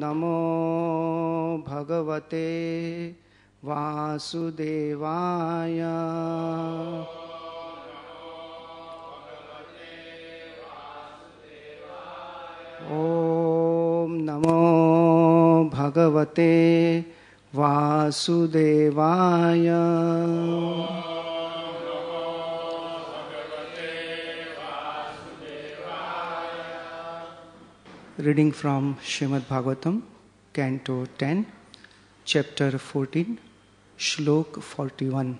नमो भगवते वासुदेवाय। ओम नमो भगवते वासुदेवाय। Reading from Srimad Bhagavatam, Canto 10, Chapter 14, Shlok 41.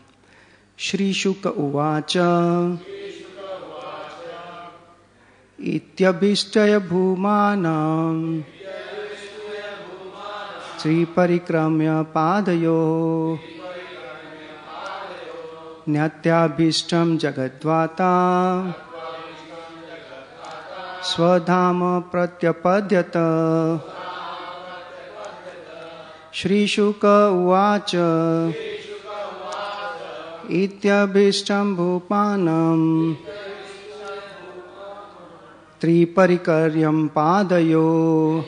Shri Shuka Uvacha Ityabhishtaya Bhumanam Sri Parikramya Padayo Nyatyabhishtam Jagadvata Swadhama Pratyapadyata. Shri Shuka Uvacha Ityabhishtam Bhupanam Triparikaryam Padayo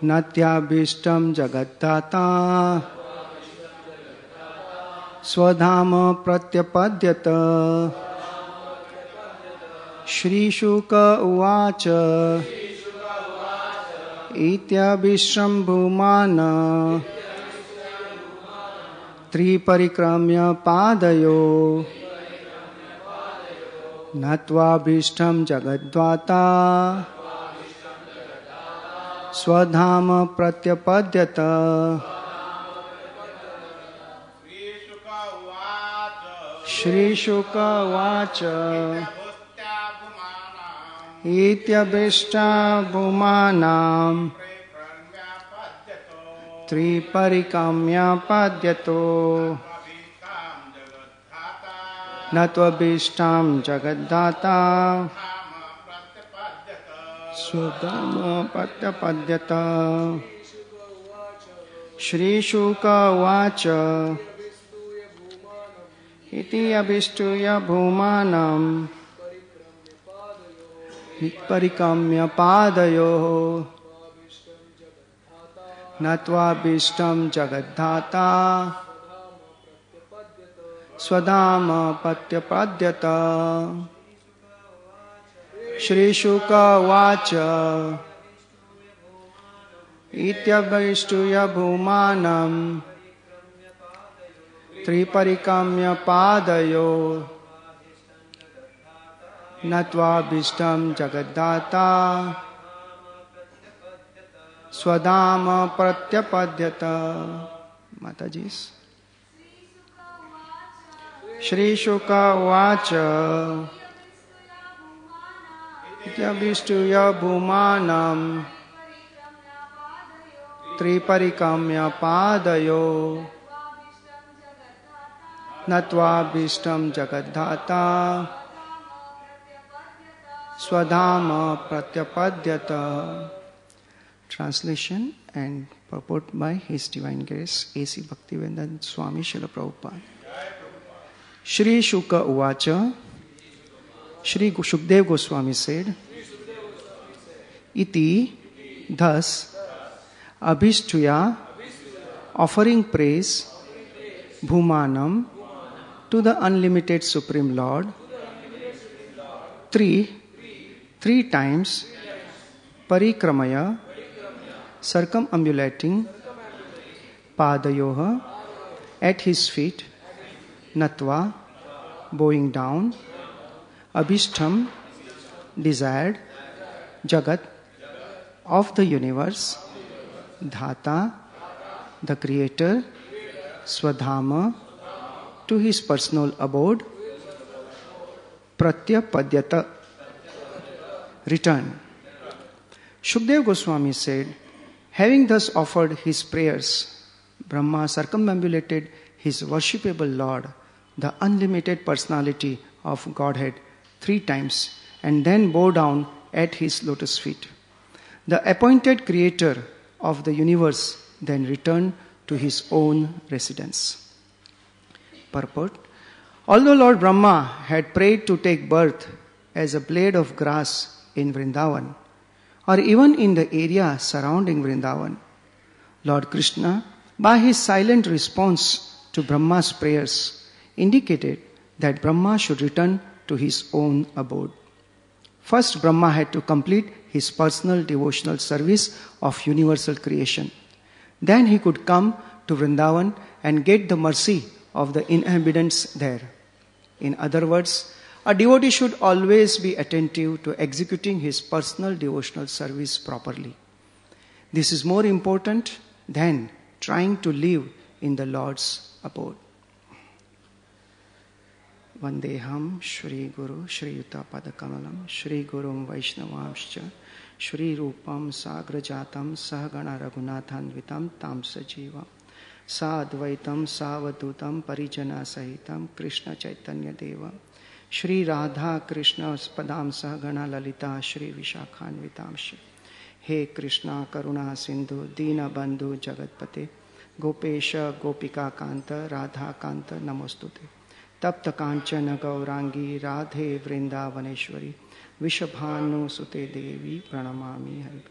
Natyabhishtam Jagadata Swadhama Pratyapadyata. Shri Shuka Uvacha Ityabhishtam Bhumana Triparikramya Padayo Natvabhishtam Jagadvata Swadhama Pratyapadyata. Shri Shuka Uvacha Ityabhishtam Bhumanam Triparikamya Padyato Natvabhishtam Jagadata Swadhama Pratyapadyata. Shri Shuka Uvacha Ityabhishtuya Bhumanam Parikamya Padayo Natvabhishtam Jagadhata Swadhama Pratyapadyata. Shri Shuka Uvacha Ityabhishtuya Bhumanam Triparikamya Padayo Natvabhishtam Jagadata Swadhama Pratyapadyata. Matajis. Shri Shuka Uvacha Ityabhishtuya Bhumanam Triparikamya Padayo Natvabhishtam Jagadhata Swadhama Pratyapadyata. Translation and purport by His Divine Grace A.C. Bhaktivedanta Swami Srila Prabhupada. Shri Shuka Uvacha, Shri Shukdev Goswami said, Iti, thus, Abhishtuya, offering praise, Bhumanam, to the unlimited Supreme Lord, three times, Parikramaya, circumambulating, Padayoha, at his feet, Natva, bowing down, Abhishtam, desired, Jagat, of the universe, Dhata, the creator, Swadhama, to his personal abode, Pratyapadyata, return. Shukdev Goswami said, having thus offered his prayers, Brahma circumambulated his worshipable Lord, the unlimited personality of Godhead, 3 times, and then bowed down at his lotus feet. The appointed creator of the universe then returned to his own residence. Purport. Although Lord Brahma had prayed to take birth as a blade of grass in Vrindavan, or even in the area surrounding Vrindavan. Lord Krishna, by his silent response to Brahma's prayers, indicated that Brahma should return to his own abode. First, Brahma had to complete his personal devotional service of universal creation. Then he could come to Vrindavan and get the mercy of the inhabitants there. In other words, a devotee should always be attentive to executing his personal devotional service properly. This is more important than trying to live in the Lord's abode. Vandeham Shri Guru Shri Yuta Padakamalam Shri Gurum Vaishnavamscha Shri Rupam Sagrajatam Sahagana Raghunathanvitam Tam Sajivam Sa Advaitam Savadutam Parijana Sahitam Krishna Chaitanya Deva Shri Radha Krishna Spadam Sahagana Lalita Shri Vishakhanvitam Shri He Krishna Karuna Sindhu Dina Bandhu Jagatpate Gopesha Gopika Kanta Radha Kanta Namostute Tapta Kanchana Gaurangi Radhe Vrindavaneshwari Vishabhanu Sute Devi Pranamami Hari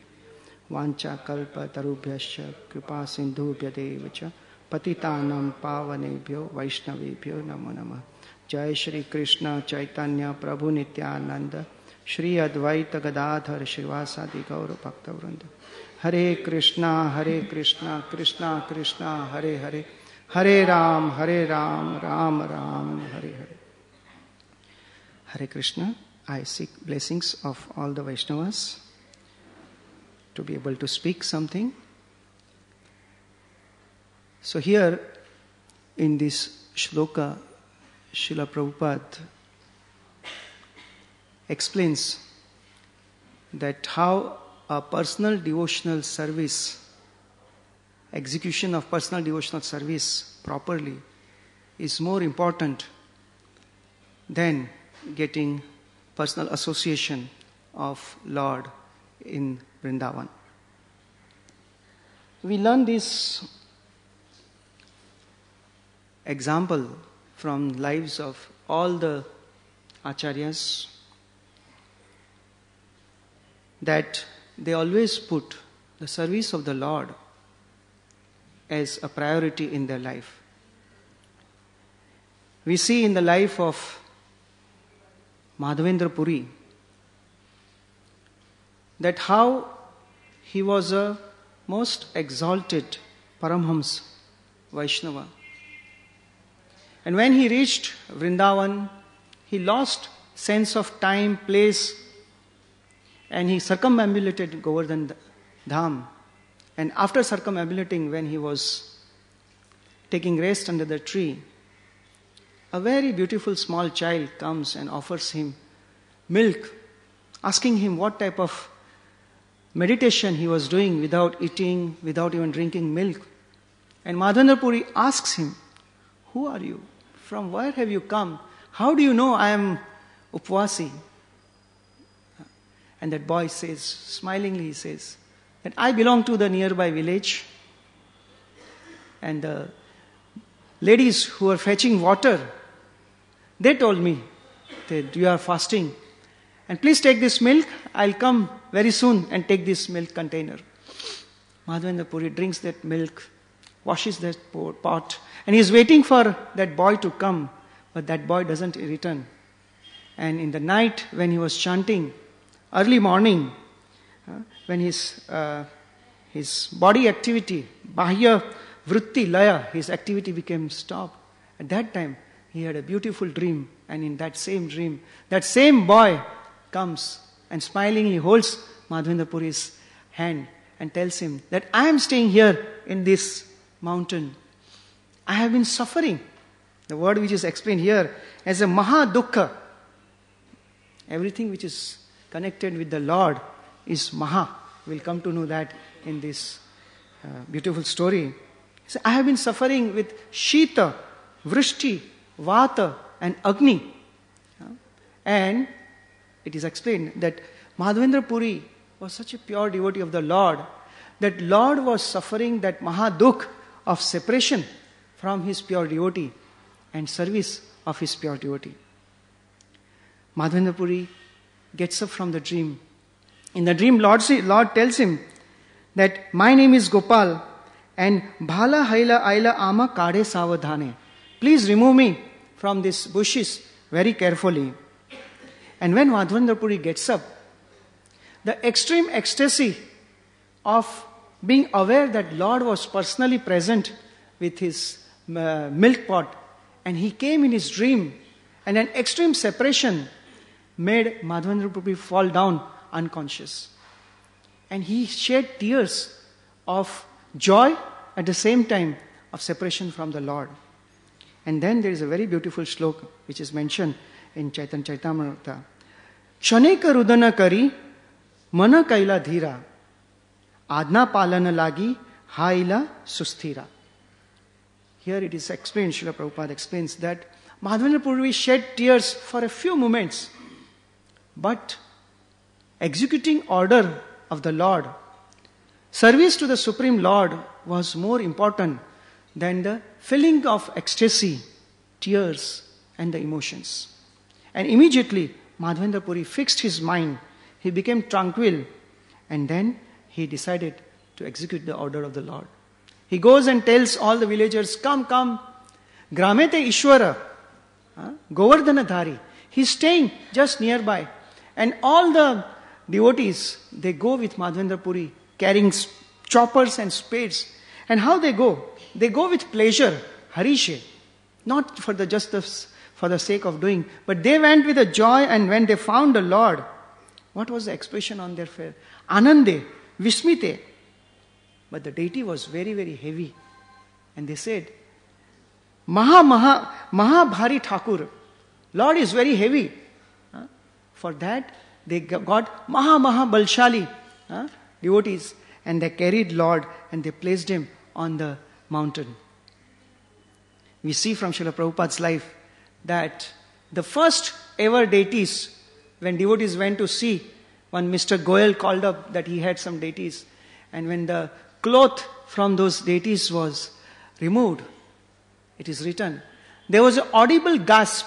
Vancha Kalpa Tarubhyascha Kripa Sindhubhya Devacha Patitanam Pavanebhyo Vaishnavebhyo Namo Namah Jai Shri Krishna Chaitanya Prabhu Nityananda Shri Advaita Gadadhar Shivasadi Gaura Bhakta Vrinda Hare Krishna Krishna Krishna Hare Hare Hare Ram, Ram Ram, Hare Hare. Hare Krishna, I seek blessings of all the Vaishnavas to be able to speak something. So here in this shloka, Srila Prabhupada explains that how a personal devotional service, execution of personal devotional service properly is more important than getting personal association of Lord in Vrindavan. We learn this example from lives of all the acharyas, that they always put the service of the Lord as a priority in their life. We see in the life of Madhavendra Puri that how he was a most exalted Paramhams Vaishnava. And when he reached Vrindavan, he lost sense of time, place, and he circumambulated Govardhan Dham. And after circumambulating, when he was taking rest under the tree, a very beautiful small child comes and offers him milk, asking him what type of meditation he was doing without eating, without even drinking milk. And Madhavendra Puri asks him, "Who are you? From where have you come? How do you know I am Upvasi?" And that boy says, smilingly he says, that I belong to the nearby village, and the ladies who are fetching water, they told me that you are fasting, and please take this milk, I'll come very soon and take this milk container. Madhavendra Puri drinks that milk, washes that pot, and he is waiting for that boy to come, but that boy doesn't return. And in the night when he was chanting, early morning, when his body activity, Bahya Vritti Laya, his activity became stopped. At that time, he had a beautiful dream, and in that same dream, that same boy comes and smilingly holds Madhavendra Puri's hand and tells him that I am staying here in this mountain. I have been suffering. The word which is explained here as a Maha Dukkha. Everything which is connected with the Lord is Maha. We'll come to know that in this beautiful story. So I have been suffering with Shita, Vrishti, Vata and Agni. And it is explained that Madhavendra Puri was such a pure devotee of the Lord that Lord was suffering that Mahadukh of separation from his pure devotee and service of his pure devotee. Madhavendra Puri gets up from the dream In the dream, Lord tells him that my name is Gopal and Bhala Haila Aila Ama Kade Savadhane. Please remove me from these bushes very carefully. And when Madhavendra Puri gets up, the extreme ecstasy of being aware that Lord was personally present with his milk pot, and he came in his dream, and an extreme separation made Madhavendra Puri fall down unconscious. And he shed tears of joy at the same time of separation from the Lord. And then there is a very beautiful shloka which is mentioned in Chaitanya Charitamrita. Kshaneka rudana kari mana kaila dhira adna palana lagi haila susthira. Here it is explained, Srila Prabhupada explains that Madhavendra Puri shed tears for a few moments, but executing order of the Lord, service to the Supreme Lord was more important than the feeling of ecstasy, tears and the emotions. And immediately Madhavendra Puri fixed his mind, he became tranquil, and then he decided to execute the order of the Lord. He goes and tells all the villagers, come, Gramete Ishwara, Govardhana Dhari. He's staying just nearby. And all the devotees, they go with Madhavendra Puri, carrying choppers and spades. And how they go? They go with pleasure, harishe, not for for the sake of doing, but they went with a joy, and when they found the Lord, what was the expression on their face? Anande, Vismite. But the deity was very, very heavy. And they said, Maha Bhari Thakur. Lord is very heavy. For that, they got Maha Balshali devotees, and they carried Lord and they placed him on the mountain. We see from Srila Prabhupada's life that the first ever deities, when devotees went to see, one Mr. Goyal called up that he had some deities, and when the cloth from those deities was removed, it is written, there was an audible gasp.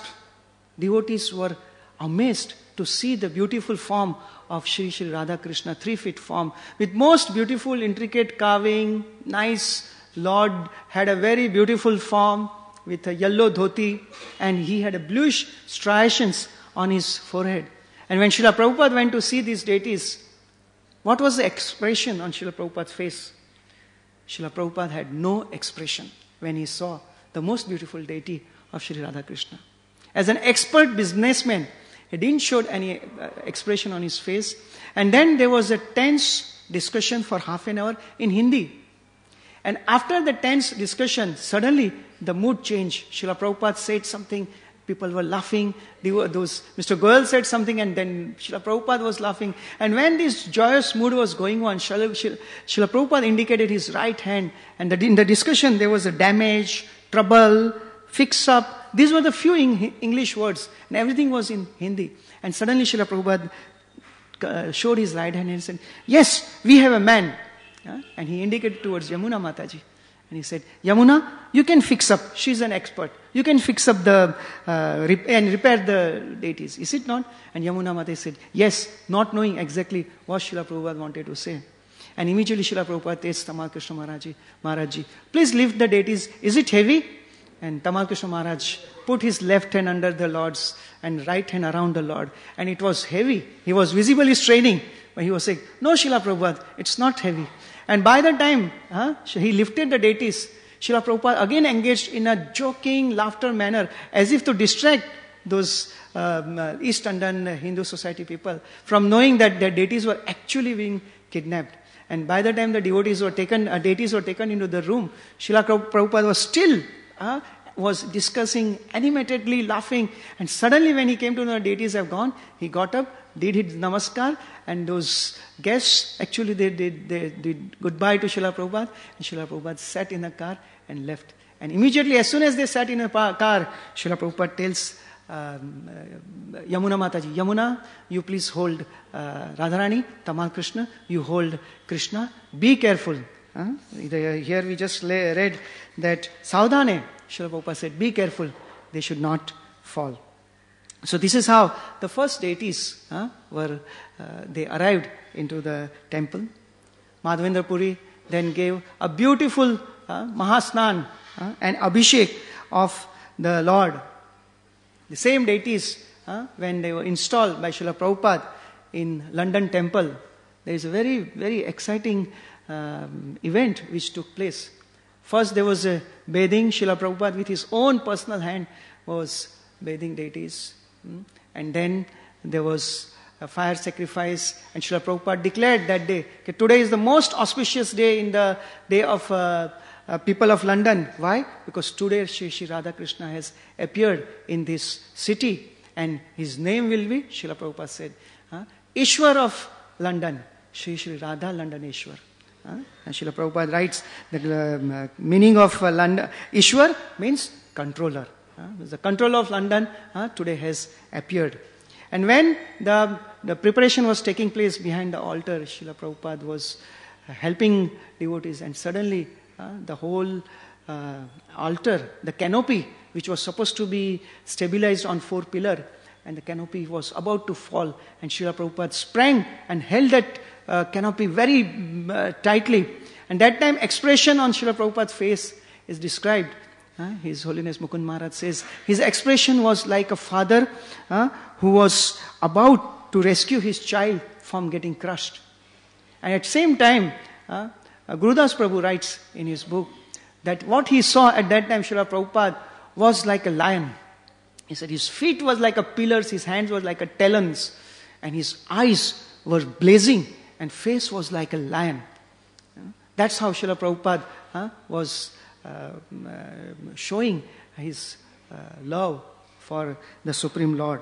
Devotees were amazed to see the beautiful form of Sri Sri Radha Krishna, 3-feet form, with most beautiful intricate carving, nice. Lord had a very beautiful form with a yellow dhoti, and he had a bluish striations on his forehead. And when Srila Prabhupada went to see these deities, what was the expression on Srila Prabhupada's face? Srila Prabhupada had no expression when he saw the most beautiful deity of Sri Radha Krishna. As an expert businessman, he didn't show any expression on his face. And then there was a tense discussion for half an hour in Hindi. And after the tense discussion, suddenly the mood changed. Srila Prabhupada said something, people were laughing. Mr. Goyal said something, and then Srila Prabhupada was laughing. And when this joyous mood was going on, Srila Prabhupada indicated his right hand. And in the discussion, there was a damage, trouble, fix up. These were the few English words, and everything was in Hindi. And suddenly Srila Prabhupada showed his right hand and said, yes, we have a man. And he indicated towards Yamuna Mataji. And he said, Yamuna, you can fix up. She's an expert. You can fix up and repair the deities. Is it not? And Yamuna Mataji said, yes, not knowing exactly what Srila Prabhupada wanted to say. And immediately Srila Prabhupada asked Tamal Krishna Maharajji, please lift the deities. Is it heavy? And Tamal Krishna Maharaj put his left hand under the Lord's and right hand around the Lord. And it was heavy. He was visibly straining. But he was saying, no, Srila Prabhupada, it's not heavy. And by the time he lifted the deities, Srila Prabhupada again engaged in a joking, laughter manner, as if to distract those East London Hindu society people from knowing that their deities were actually being kidnapped. And by the time the deities were taken into the room, Srila Prabhupada was still was discussing, animatedly laughing. And suddenly when he came to know the deities have gone, he got up, did his namaskar, and those guests, actually they did goodbye to Srila Prabhupada, and Srila Prabhupada sat in a car and left. And immediately, as soon as they sat in a car, Srila Prabhupada tells Yamuna Mataji, Yamuna, you please hold Radharani, Tamal Krishna, you hold Krishna, be careful. Here we just read that Saudhane, Srila Prabhupada said, be careful, they should not fall. So this is how the first deities they arrived into the temple. Madhavendra Puri then gave a beautiful Mahasnan and Abhishek of the Lord. The same deities, when they were installed by Srila Prabhupada in London temple, there is a very, very exciting event which took place. First there was a bathing. Srila Prabhupada with his own personal hand was bathing deities. And then there was a fire sacrifice, and Srila Prabhupada declared that day, today is the most auspicious day in the day of people of London. Why? Because today Shri Radha Krishna has appeared in this city, and his name will be, Srila Prabhupada said, Ishwar of London, Shri Radha Londoneshwar. And Srila Prabhupada writes that the meaning of London, Ishwar means controller. The controller of London today has appeared. And when the preparation was taking place behind the altar, Srila Prabhupada was helping devotees, and suddenly the whole altar, the canopy, which was supposed to be stabilized on 4 pillars, and the canopy was about to fall, and Srila Prabhupada sprang and held that canopy very tightly. And that time expression on Srila Prabhupada's face is described. His Holiness Mukund Maharaj says his expression was like a father who was about to rescue his child from getting crushed. And at the same time, Gurudas Prabhu writes in his book that what he saw at that time, Srila Prabhupada, was like a lion. He said his feet was like a pillars, his hands were like a talons, and his eyes were blazing, and face was like a lion. That's how Srila Prabhupada was showing his love for the Supreme Lord.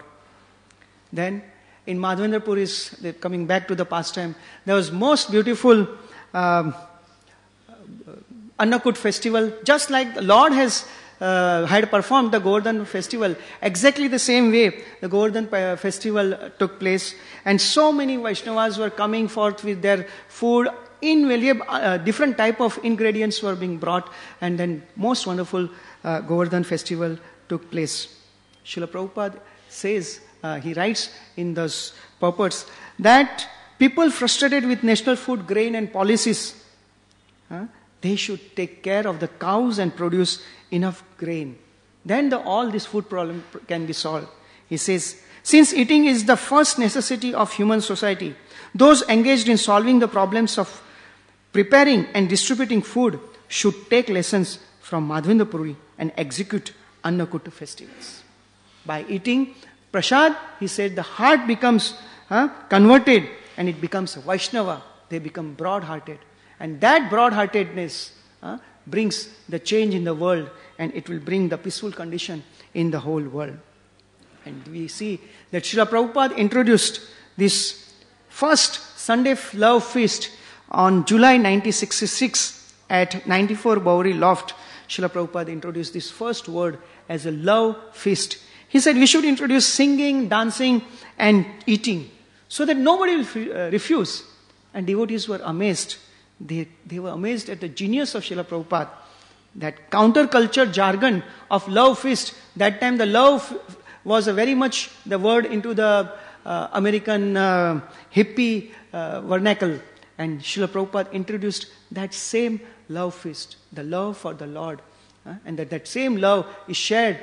Then in Madhavendra Puri's, coming back to the pastime, there was most beautiful Annakut festival, just like the Lord has had performed the Govardhan festival. Exactly the same way the Govardhan festival took place, and so many Vaishnavas were coming forth with their food. Invaluable different type of ingredients were being brought, and then most wonderful Govardhan festival took place. Srila Prabhupada says, he writes in those purports, that people frustrated with national food, grain and policies, they should take care of the cows and produce enough grain. Then all this food problem can be solved. He says, since eating is the first necessity of human society, those engaged in solving the problems of preparing and distributing food should take lessons from Madhavendra Puri and execute Annakut festivals. By eating prasad, he said, the heart becomes converted and it becomes a Vaishnava. They become broad-hearted. And that broad-heartedness brings the change in the world, and it will bring the peaceful condition in the whole world. And we see that Srila Prabhupada introduced this first Sunday Love Feast on July 1966 at 94 Bowery Loft. Srila Prabhupada introduced this first word as a love feast. He said we should introduce singing, dancing and eating so that nobody will refuse. And devotees were amazed. They were amazed at the genius of Srila Prabhupada. That counterculture jargon of love feast, that time the love was a very much the word into the American hippie vernacle. And Srila Prabhupada introduced that same love feast, the love for the Lord. And that same love is shared,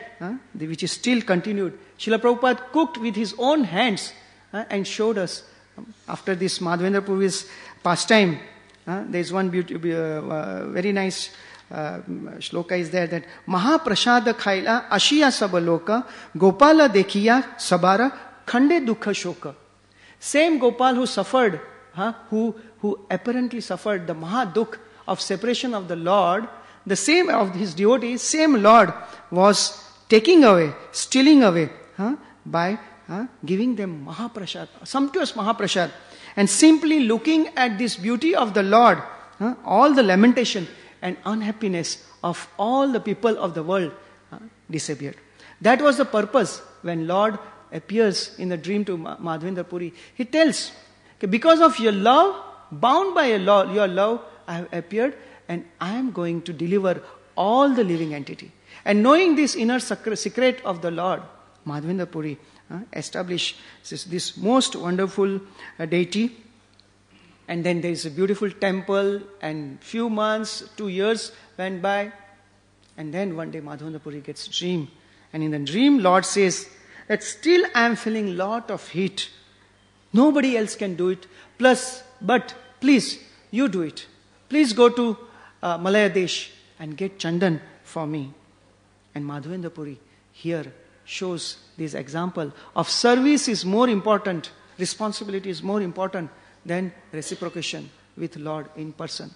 which is still continued. Srila Prabhupada cooked with his own hands and showed us. After this Madhavendra Puri's pastime, there is one very nice shloka is there, that Mahaprasada khaila ashiya sabaloka Gopala dekhiya sabara khande dukha shoka. Same Gopal who suffered, who apparently suffered the Mahadukh of separation of the Lord, the same of his devotees, same Lord was taking away, stealing away by giving them Mahaprasad, sumptuous Mahaprasad. And simply looking at this beauty of the Lord, all the lamentation and unhappiness of all the people of the world disappeared. That was the purpose when Lord appears in the dream to Madhavendra Puri. He tells, because of your love, bound by your love, I have appeared and I am going to deliver all the living entity. And knowing this inner secret of the Lord, Madhavendra Puri establish this most wonderful deity. And then there is a beautiful temple, and few months, 2 years went by. And then one day Madhavendra Puri gets a dream. And in the dream, Lord says that still I am feeling lot of heat. Nobody else can do it. But please, you do it. Please go to Malaya Desh and get Chandan for me. And Madhavendra Puri here shows this example of service is more important, responsibility is more important than reciprocation with Lord in person.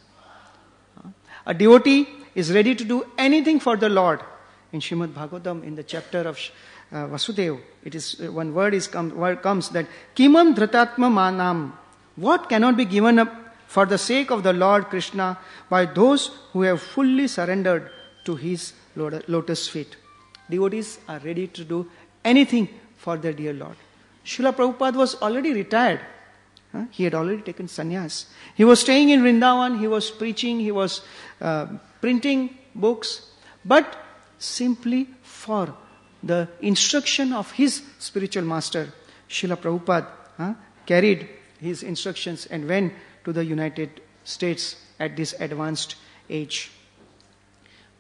A devotee is ready to do anything for the Lord. In Srimad Bhagavatam, in the chapter of Vasudeva, it is one word comes that Kimam Dhritatma Manam. What cannot be given up for the sake of the Lord Krishna by those who have fully surrendered to his lotus feet. Devotees are ready to do anything for their dear Lord. Srila Prabhupada was already retired. He had already taken sannyas. He was staying in Vrindavan, he was preaching, he was printing books, but simply for the instruction of his spiritual master, Srila Prabhupada carried his instructions and went to the United States at this advanced age.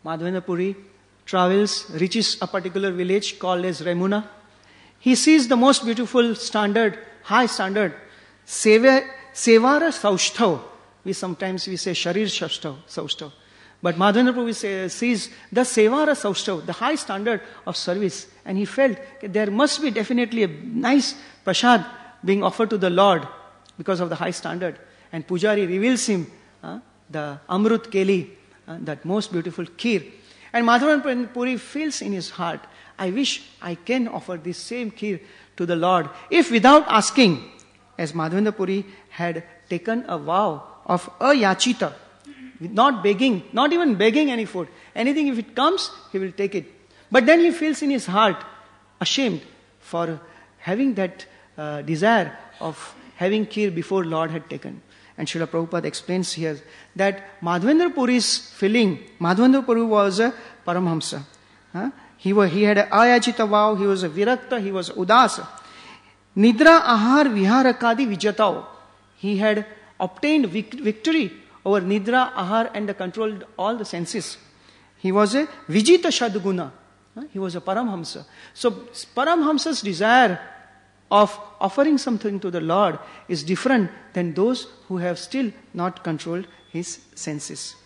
Madhavendra Puri travels, reaches a particular village called as Remuna. He sees the most beautiful standard, high standard, Sevara Sausthav. Sometimes we say Sharir Sausthav. But Madhavendra Puri sees the Sevara Sausthav, the high standard of service. And he felt there must be definitely a nice prasad being offered to the Lord because of the high standard. And Pujari reveals him the Amrut Keli, that most beautiful kheer. And Madhavendra Puri feels in his heart, I wish I can offer this same kheer to the Lord. If without asking, as Madhavendra Puri had taken a vow of ayachita, not begging, not even begging any food. Anything, if it comes, he will take it. But then he feels in his heart ashamed for having that desire of having kheer before Lord had taken. And Srila Prabhupada explains here that Madhavendra Puri's feeling, Madhavendra Puri was a Paramhamsa. He had an ayachita vow, he was a virakta, he was udasa. Nidra ahar viharakadi vijatao. He had obtained victory over nidra, ahar and controlled all the senses. He was a vijita shadguna. He was a Paramhamsa. So Paramhamsa's desire of offering something to the Lord is different than those who have still not controlled his senses.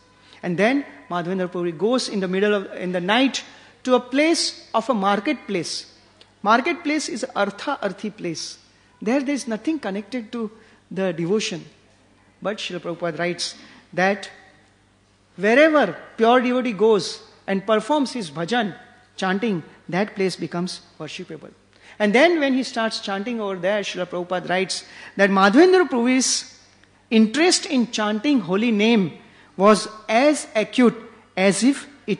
And then Madhavendra Puri goes in the night to a place of a marketplace. Marketplace is arthi place. There is nothing connected to the devotion. But Srila Prabhupada writes that wherever pure devotee goes and performs his bhajan, chanting, that place becomes worshipable. And then when he starts chanting over there, Srila Prabhupada writes that Madhavendra Puri's interest in chanting holy name was as acute as if he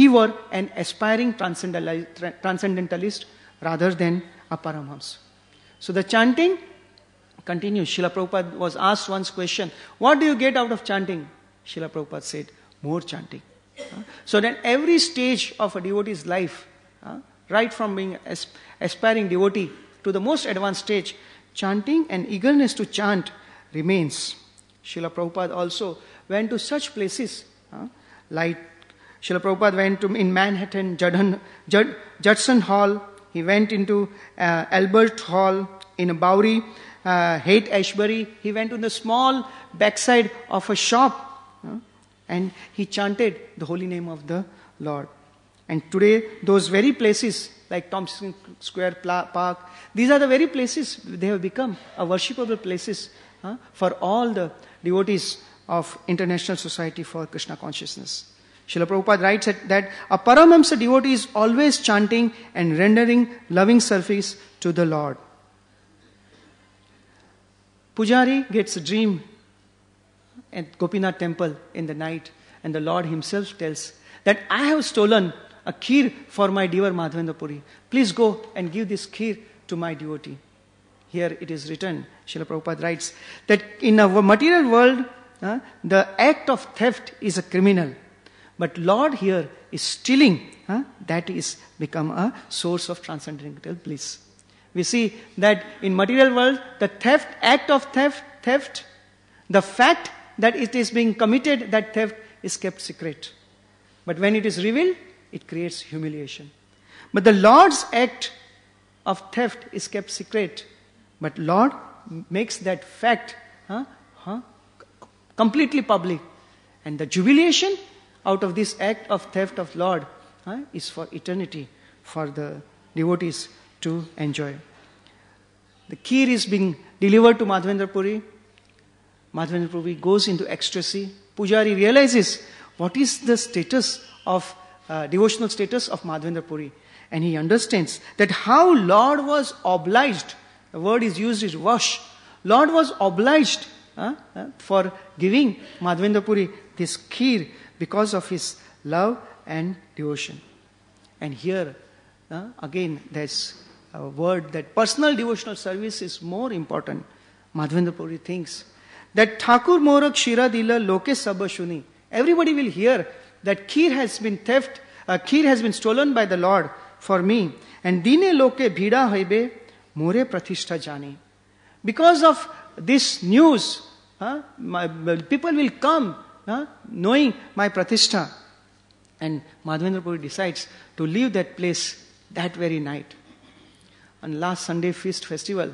were an aspiring transcendentalist rather than a Paramhamsa. So the chanting continues. Srila Prabhupada was asked once question, what do you get out of chanting? Srila Prabhupada said, more chanting. So then every stage of a devotee's life, right from being aspiring devotee to the most advanced stage, chanting and eagerness to chant remains. Srila Prabhupada also went to such places, like Srila Prabhupada went to in Manhattan, Judson Hall. He went into Albert Hall in Bowery, Haight-Ashbury. He went to the small backside of a shop and he chanted the holy name of the Lord. And today, those very places like Thompson Square Park, these are the very places, they have become a worshipable places for all the devotees of International Society for Krishna Consciousness. Srila Prabhupada writes that a Paramahamsa devotee is always chanting and rendering loving service to the Lord. Pujari gets a dream at Gopinath temple in the night, and the Lord himself tells that I have stolen a kheer for my dear Madhavendra Puri. Please go and give this kheer to my devotee. Here it is written, Srila Prabhupada writes, that in our material world, the act of theft is a criminal. But Lord here is stealing. That is become a source of transcendental bliss. We see that in material world, the act of theft, the fact that it is being committed, that theft is kept secret. But when it is revealed, it creates humiliation. But the Lord's act of theft is kept secret. But Lord makes that fact completely public. And the jubilation out of this act of theft of Lord is for eternity, for the devotees to enjoy. The kheer is being delivered to Madhavendra Puri. Madhavendra Puri goes into ecstasy. Pujari realizes what is the status of devotional status of Madhavendra Puri. And he understands that how Lord was obliged, the word is used is wash. Lord was obliged for giving Madhavendra Puri this kheer because of his love and devotion. And here, again, there's a word that personal devotional service is more important. Madhavendra Puri thinks that Thakur Morak Shira Dila Loke Sabashuni. Everybody will hear that kheer has been stolen by the Lord for me. And Dine Loke Bhida Haibe More Pratishtha Jani. Because of this news, people will come knowing my pratishtha. And Madhavendra Puri decides to leave that place that very night. On last Sunday feast festival,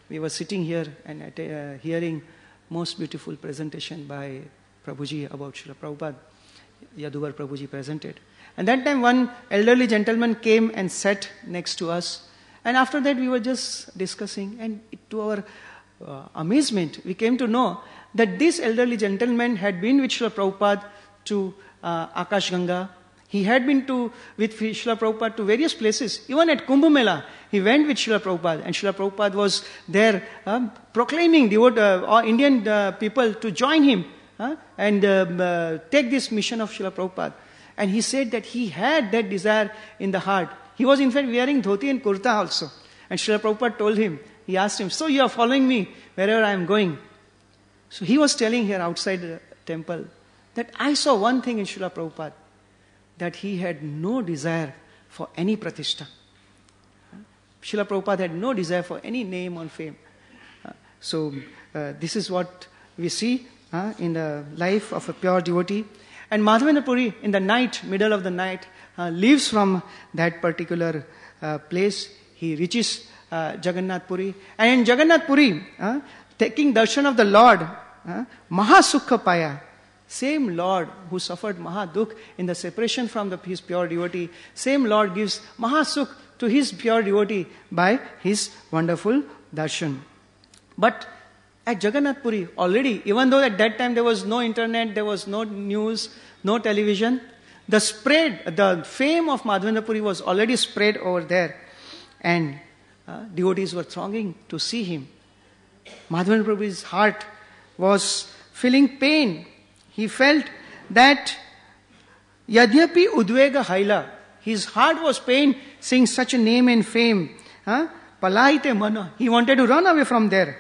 we were sitting here and hearing most beautiful presentation by Prabhuji about Srila Prabhupada. Yaduvar Prabhuji presented. And that time one elderly gentleman came and sat next to us. And after that we were just discussing, and to our amazement, we came to know that this elderly gentleman had been with Srila Prabhupada to Akash Ganga. He had been with Srila Prabhupada to various places. Even at Kumbh Mela, he went with Srila Prabhupada. And Srila Prabhupada was there proclaiming Indian people to join him and take this mission of Srila Prabhupada. And he said that he had that desire in the heart. He was in fact wearing dhoti and kurta also. And Srila Prabhupada told him, he asked him, so you are following me wherever I am going. So he was telling here outside the temple that I saw one thing in Srila Prabhupada, that he had no desire for any pratishtha. Srila Prabhupada had no desire for any name or fame. So this is what we see in the life of a pure devotee. And Madhavendra Puri, in the night, middle of the night, leaves from that particular place. He reaches Jagannath Puri. And in Jagannath Puri, taking darshan of the Lord, Mahasukha Paya, same Lord who suffered Mahadukh in the separation from his pure devotee, same Lord gives Mahasukh to his pure devotee by his wonderful darshan. But at Jagannath Puri, already, even though at that time there was no internet, there was no news, no television, the fame of Madhavendra Puri was already spread over there. And devotees were thronging to see him. Madhavendra Puri's heart was feeling pain. He felt that Yadyapi Udvega Haila, his heart was pain seeing such a name and fame. Palaite Mana, he wanted to run away from there.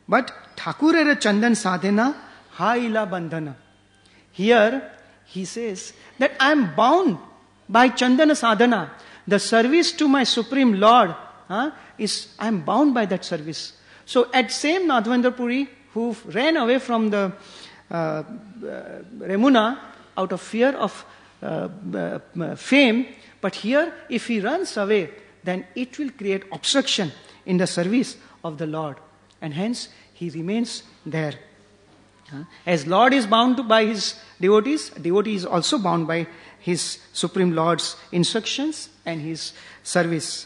But Thakurera Chandan Sadhana Haila Bandhana. Here he says that I am bound by Chandana Sadhana. The service to my Supreme Lord I am bound by that service. So at same Madhavendra Puri, who ran away from the Remuna out of fear of fame, but here if he runs away, then it will create obstruction in the service of the Lord. And hence he remains there. As Lord is bound by his devotees, devotee is also bound by his Supreme Lord's instructions and his service.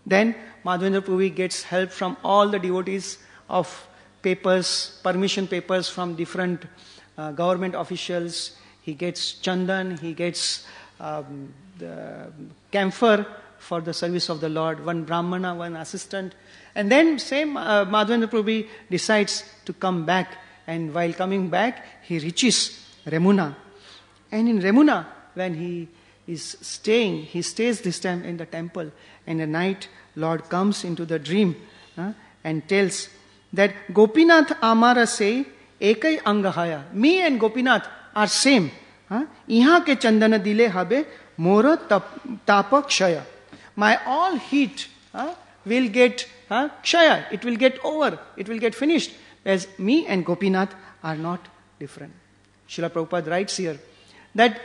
Then Madhavendra Puri gets help from all the devotees of papers, permission papers from different government officials. He gets chandan, he gets the camphor for the service of the Lord, one brahmana, one assistant. And then same Madhavendra Puri decides to come back. And while coming back, he reaches Remuna. And in Remuna, when he is staying, he stays this time in the temple. And at night, Lord comes into the dream and tells that Gopinath Amara say Ekai Angahaya. Me and Gopinath are same. Iha ke chandana dile habe mora tapa kshaya. My all heat will get kshaya. It will get over. It will get finished. As me and Gopinath are not different. Srila Prabhupada writes here that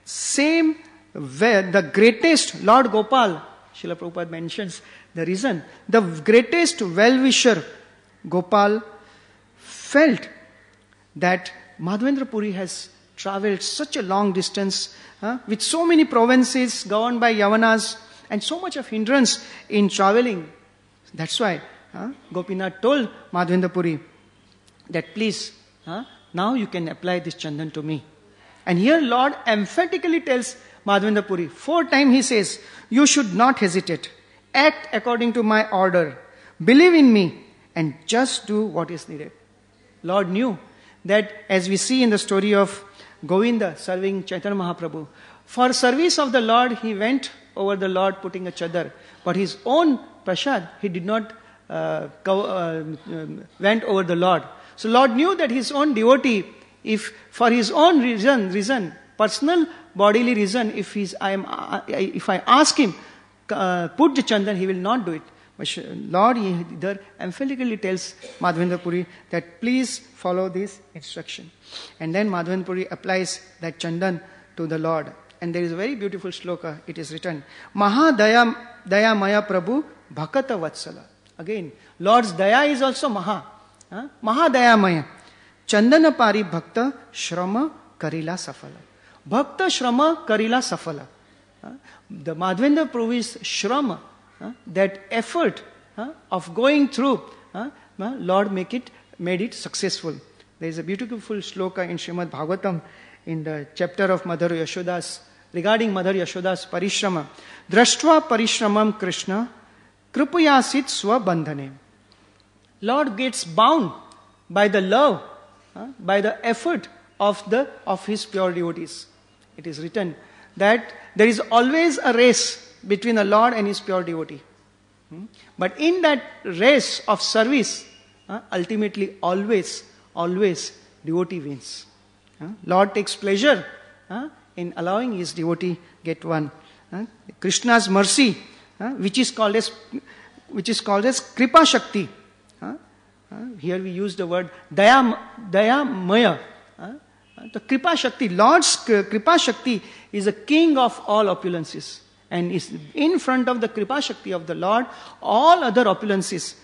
same where the greatest Lord Gopal, Srila Prabhupada mentions the reason, the greatest well-wisher Gopal felt that Madhavendra Puri has traveled such a long distance with so many provinces governed by Yavanas and so much of hindrance in traveling. That's why Gopinath told Madhavendra Puri that please, now you can apply this chandan to me. And here Lord emphatically tells Madhavendra Puri, 4 times he says, you should not hesitate. Act according to my order. Believe in me and just do what is needed. Lord knew that, as we see in the story of Govinda serving Chaitanya Mahaprabhu, for service of the Lord he went over the Lord putting a chadar. But his own prasad he did not went over the Lord. So Lord knew that his own devotee, if for his own reason, personal bodily reason, if I ask him, put the chandan, he will not do it. But Lord either emphatically tells Madhavendra Puri that please follow this instruction. And then Madhavendra Puri applies that chandan to the Lord. And there is a very beautiful shloka. It is written, Mahadaya Maya Prabhu Bhakata Vatsala. Again, Lord's daya is also Maha. Mahadaya Maya. Chandana Pari Bhakta Shrama Karila Safala. Bhakta Shrama Karila Safala. The Madhavendra Puri's Shrama, that effort of going through, Lord made it successful. There is a beautiful shloka in Srimad Bhagavatam in the chapter of Mother Yashodas, regarding Mother Yashodas Parishrama. Drashtva Parishramam Krishna Kripayasit Swabandhane. Lord gets bound by the love, by the effort of his pure devotees. It is written that there is always a race between the Lord and his pure devotee. But in that race of service, ultimately always devotee wins. Lord takes pleasure in allowing his devotee get one. Krishna's mercy, which is called as Kripa Shakti. Here we use the word Daya Maya. The Kripa Shakti, Lord's Kripa Shakti is a king of all opulences. And is in front of the Kripa Shakti of the Lord, all other opulences,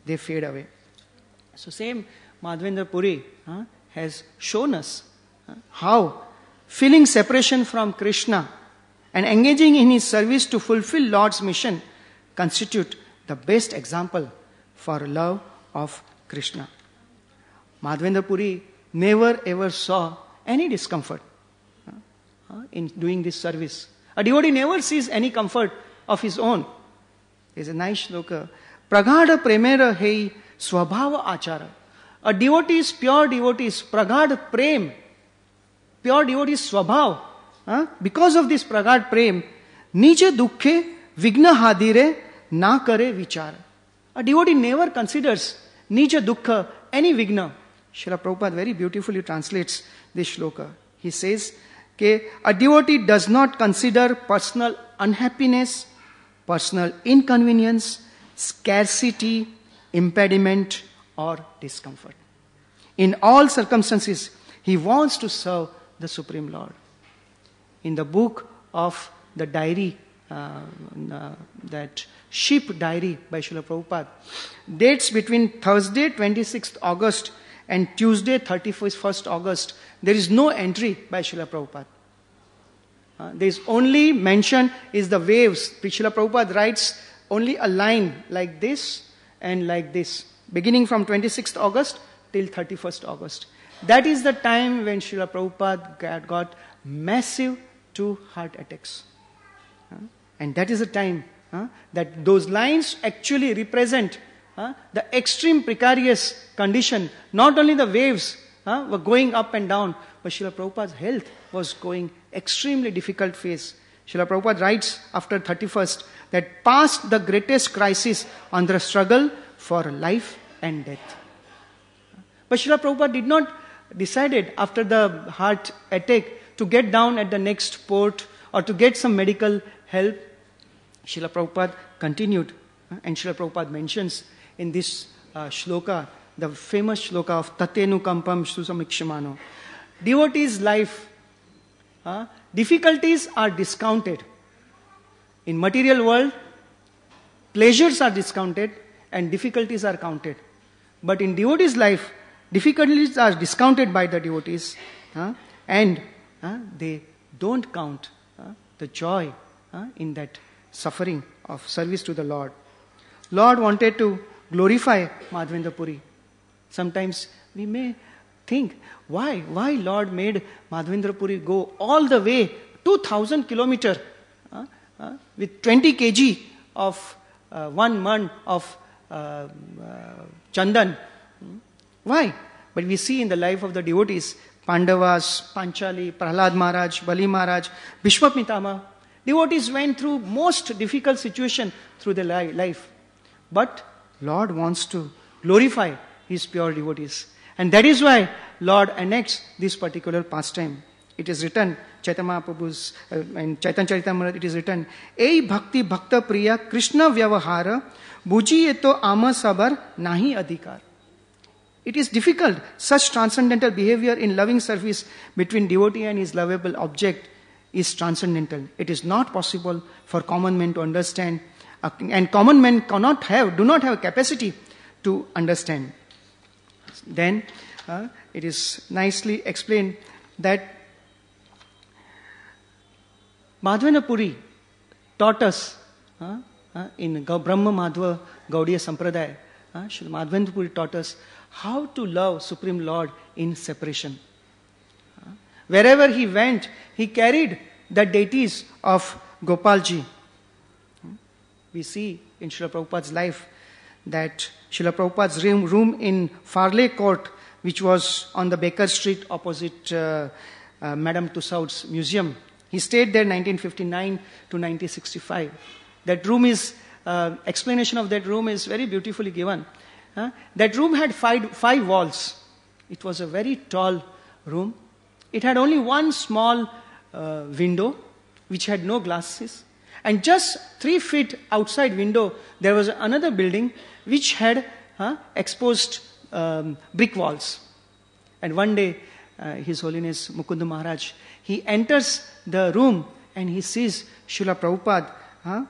they fade away. So same Madhavendra Puri has shown us how feeling separation from Krishna and engaging in his service to fulfill Lord's mission constitute the best example for love of Krishna. Madhavendra Puri never ever saw any discomfort in doing this service. A devotee never sees any comfort of his own. There is a nice shloka. Praghada premera hei swabhava achara. A devotee's, pure devotee's, praghad prem, pure devotee's swabhav. Because of this praghad prem, nije dukkhe vigna hadire na kare vichara. A devotee never considers nije dukkha, any vigna. Srila Prabhupada very beautifully translates this shloka. He says, a devotee does not consider personal unhappiness, personal inconvenience, scarcity, impediment, or discomfort. In all circumstances, he wants to serve the Supreme Lord. In the book of the diary, that Sheep Diary by Srila Prabhupada, dates between Thursday 26th August and Tuesday 31st August, there is no entry by Srila Prabhupada. There is only mention is the waves. Srila Prabhupada writes only a line like this and like this, beginning from 26th August till 31st August. That is the time when Srila Prabhupada got massive 2 heart attacks. And that is the time that those lines actually represent the extreme precarious condition. Not only the waves were going up and down, but Srila Prabhupada's health was going extremely difficult phase. Srila Prabhupada writes after 31st that past the greatest crisis on the struggle for life and death. But Srila Prabhupada did not decided after the heart attack to get down at the next port or to get some medical help, Srila Prabhupada continued. And Srila Prabhupada mentions in this shloka, the famous shloka of Tatenu Kampam Susamikshmano. Devotee's life, difficulties are discounted. In material world, pleasures are discounted and difficulties are counted. But in devotee's life, difficulties are discounted by the devotees and they don't count the joy in that suffering of service to the Lord. Lord wanted to glorify Madhavendra Puri. Sometimes we may think, why Lord made Madhavendra Puri go all the way 2,000 kilometers with 20 kg of 1 man of chandan. Why? But we see in the life of the devotees, Pandavas, Panchali, Prahlad Maharaj, Bali Maharaj, Bhishma, devotees went through most difficult situation through their life. But Lord wants to glorify His pure devotees. And that is why Lord annexed this particular pastime. It is written, Chaitanya Mahaprabhu's, in Chaitanya Charitamrita, it is written, Ei bhakti bhakta priya Krishna vyavahara buji eto ama sabar nahi adhikar. It is difficult. Such transcendental behavior in loving service between devotee and his lovable object is transcendental. It is not possible for common men to understand, and common men do not have capacity to understand. Then it is nicely explained that Madhavendra Puri taught us in Brahma Madhva Gaudiya Sampradaya, Srila Madhavendra Puri taught us how to love Supreme Lord in separation. Wherever he went, he carried the deities of Gopalji. We see in Srila Prabhupada's life that Srila Prabhupada's room in Farley Court, which was on the Baker Street opposite Madame Tussauds Museum, he stayed there 1959 to 1965. That room is, explanation of that room is very beautifully given. That room had five walls. It was a very tall room. It had only one small window, which had no glasses. And just 3 feet outside window, there was another building which had exposed brick walls. And one day, His Holiness Mukunda Maharaj, he enters the room and he sees Srila Prabhupada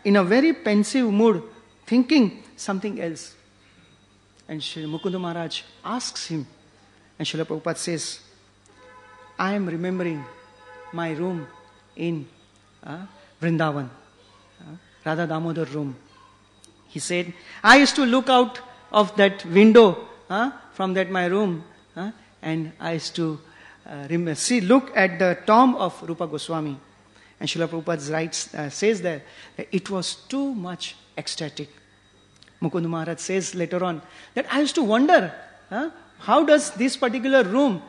in a very pensive mood, thinking something else. And Srila Mukunda Maharaj asks him, and Srila Prabhupada says, I am remembering my room in Vrindavan, Radha Damodar room. He said, I used to look out of that window from that my room and I used to look at the tomb of Rupa Goswami. And Srila Prabhupada says there that it was too much ecstatic. Mukunda Maharaj says later on that I used to wonder, how does this particular room,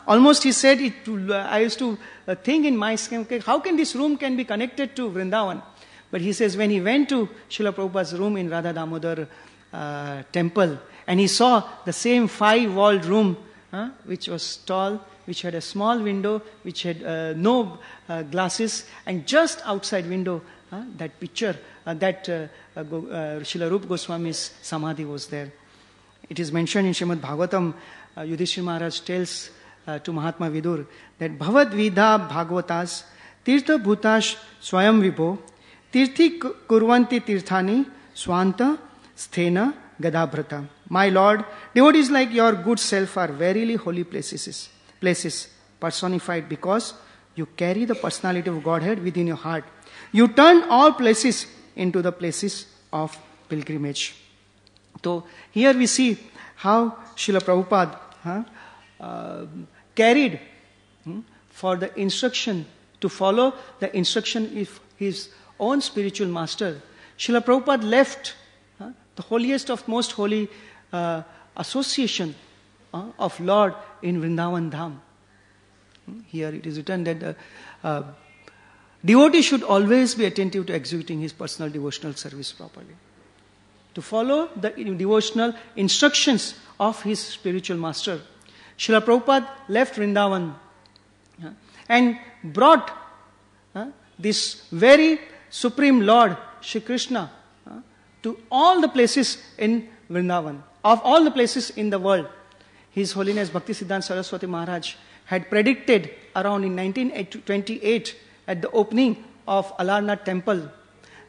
almost he said, I used to think in my scheme, how can this room can be connected to Vrindavan? But he says when he went to Srila Prabhupada's room in Radha Damodar temple, and he saw the same 5-walled room, which was tall, which had a small window, which had no glasses, and just outside window, that picture, Srila Rupa Goswami's Samadhi was there. It is mentioned in Srimad Bhagavatam, Yudhishthira Maharaj tells to Mahatma Vidur that Bhavad Vidha Bhagavatas Tirtha Bhutash Swayam Vibho Tirthi Kurvanti Tirthani Swanta Sthena Gadabhrata. My Lord, devotees like your good self are verily holy places personified because you carry the personality of Godhead within your heart. You turn all places into the places of pilgrimage. So here we see how Srila Prabhupada carried for the instruction, to follow the instruction of his own spiritual master. Srila Prabhupada left the holiest of most holy association of Lord in Vrindavan Dham. Here it is written that the devotee should always be attentive to executing his personal devotional service properly, to follow the devotional instructions of his spiritual master. Srila Prabhupada left Vrindavan and brought this very Supreme Lord, Shri Krishna, to all the places in Vrindavan, of all the places in the world. His Holiness Bhaktisiddhanta Saraswati Maharaj had predicted around in 1928 at the opening of Alarnath temple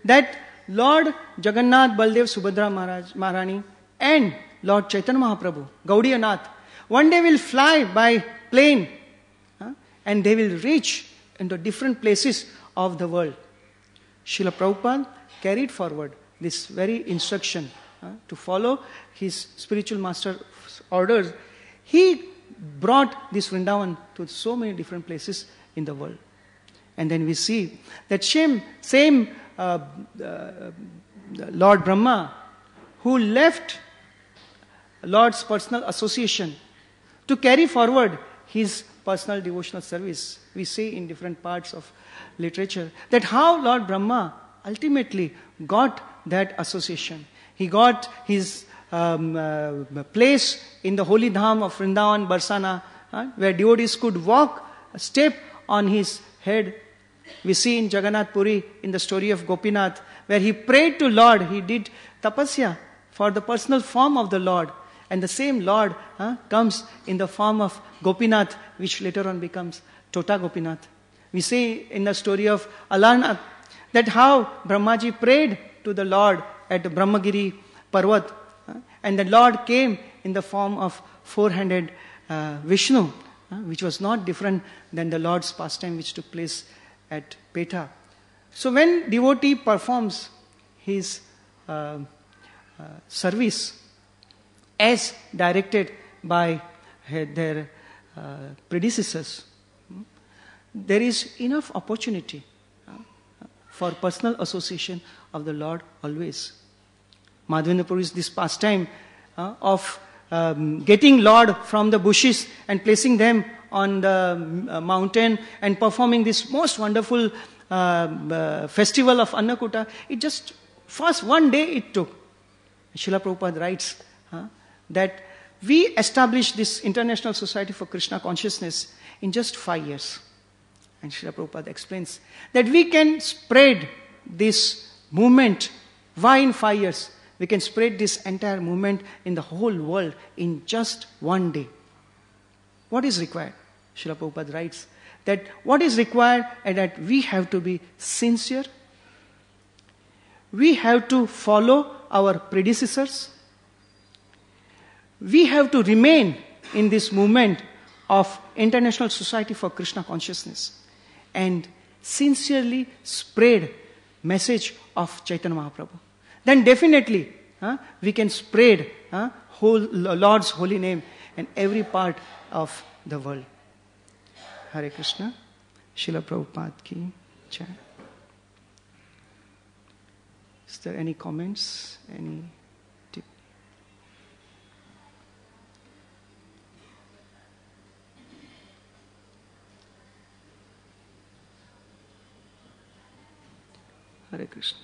that Lord Jagannath Baldev Subhadra Maharani and Lord Chaitanya Mahaprabhu, Gaudiya Nath, one day will fly by plane and they will reach into different places of the world. Srila Prabhupada carried forward this very instruction to follow his spiritual master's orders. He brought this Vrindavan to so many different places in the world. And then we see that same Lord Brahma, who left Lord's personal association to carry forward his personal devotional service. We see in different parts of literature that how Lord Brahma ultimately got that association. He got his place in the holy dham of Vrindavan, Barsana, where devotees could walk a step on his head. We see in Jagannath Puri, in the story of Gopinath, where he prayed to Lord, he did tapasya for the personal form of the Lord. And the same Lord comes in the form of Gopinath, which later on becomes Tota Gopinath. We see in the story of Alarnath that how Brahmaji prayed to the Lord at Brahmagiri Parvat, and the Lord came in the form of four-handed Vishnu, which was not different than the Lord's pastime which took place at Petha. So when devotee performs his service as directed by their predecessors, there is enough opportunity for personal association of the Lord always. Madhavendra Prabhu is this pastime of getting Lord from the bushes and placing them on the mountain and performing this most wonderful festival of Annakuta. It just, first one day it took. Srila Prabhupada writes that we established this International Society for Krishna Consciousness in just 5 years. And Srila Prabhupada explains that we can spread this movement. Why in 5 years? We can spread this entire movement in the whole world in just one day. What is required? Srila Prabhupada writes that what is required is that we have to be sincere. We have to follow our predecessors. We have to remain in this movement of International Society for Krishna Consciousness and sincerely spread message of Chaitanya Mahaprabhu. Then definitely we can spread Lord's holy name in every part of the world. Hare Krishna. Srila Prabhupada ki jai. Is there any comments? Any tip? Hare Krishna.